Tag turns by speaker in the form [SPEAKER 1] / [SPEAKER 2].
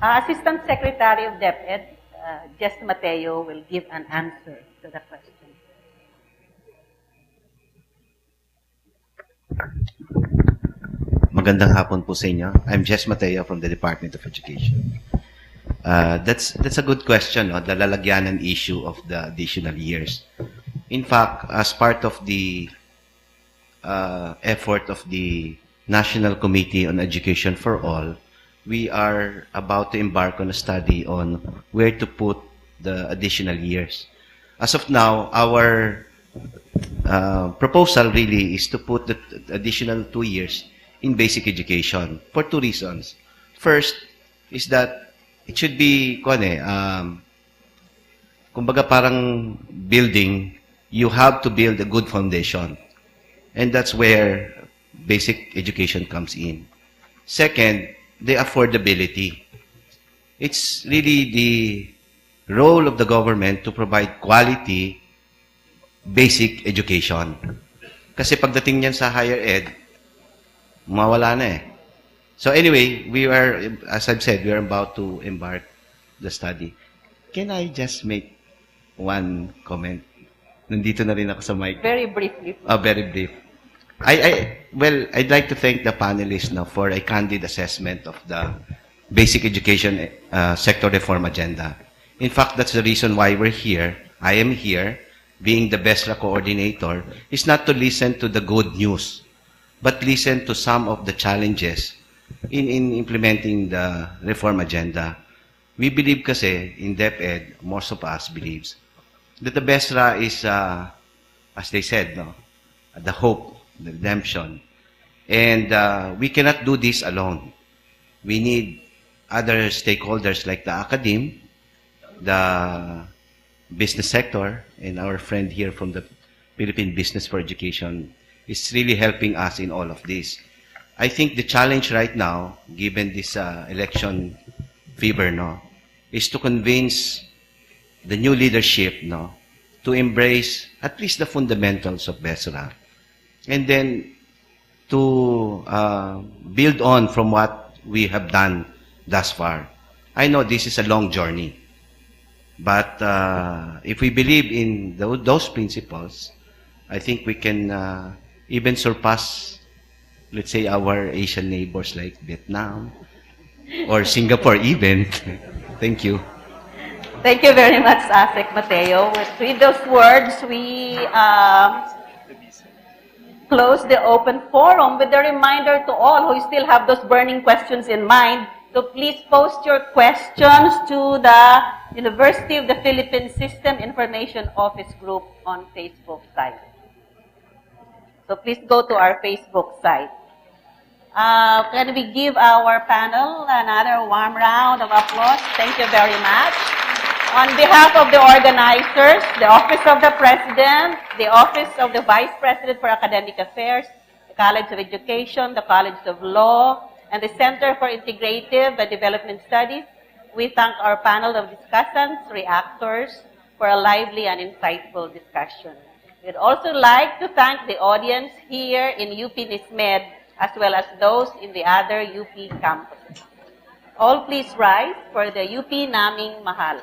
[SPEAKER 1] Assistant Secretary of DepEd, Jess Mateo, will give an answer to the question.
[SPEAKER 2] Magandang hapon po sa inyo. I'm Jess Mateo from the Department of Education. That's a good question, no? The lalagyanan issue of the additional years. In fact, as part of the effort of the National Committee on Education for All, we are about to embark on a study on where to put the additional years. As of now, our proposal really is to put the additional 2 years in basic education for 2 reasons. First is that it should be, kumbaga parang building, you have to build a good foundation. And that's where basic education comes in. Second, the affordability. It's really the role of the government to provide quality basic education. Kasi pagdating niyan sa higher ed, mawala na eh. So anyway, we are, as I've said, we are about to embark the study. Can I just make one comment? Nandito na rin ako sa mic.
[SPEAKER 1] Very briefly.
[SPEAKER 2] Very brief. Well, I'd like to thank the panelists now for a candid assessment of the basic education sector reform agenda. In fact, that's the reason why we're here. I am here, being the BESRA coordinator, is not to listen to the good news, but listen to some of the challenges in implementing the reform agenda. We believe kasi, in DepEd, most of us believes, that the BESRA is, as they said, no, the hope, the redemption. And we cannot do this alone. We need other stakeholders like the academe, the business sector, and our friend here from the Philippine Business for Education is really helping us in all of this. I think the challenge right now, given this election fever, no, is to convince the new leadership, no, to embrace at least the fundamentals of BESRA, and then to build on from what we have done thus far. I know this is a long journey, but if we believe in those principles, I think we can even surpass, let's say, our Asian neighbors like Vietnam or Singapore even. Thank you.
[SPEAKER 1] Thank you very much, Asek Mateo. With those words, we close the open forum with a reminder to all who still have those burning questions in mind to please post your questions to the University of the Philippines System Information Office group on Facebook site. So please go to our Facebook site. Can we give our panel another warm round of applause? Thank you very much. On behalf of the organizers, the Office of the President, the Office of the Vice President for Academic Affairs, the College of Education, the College of Law, and the Center for Integrative and Development Studies, we thank our panel of discussants, reactors, for a lively and insightful discussion. We'd also like to thank the audience here in UP NISMED, as well as those in the other UP campuses. All please rise for the UP Naming Mahal.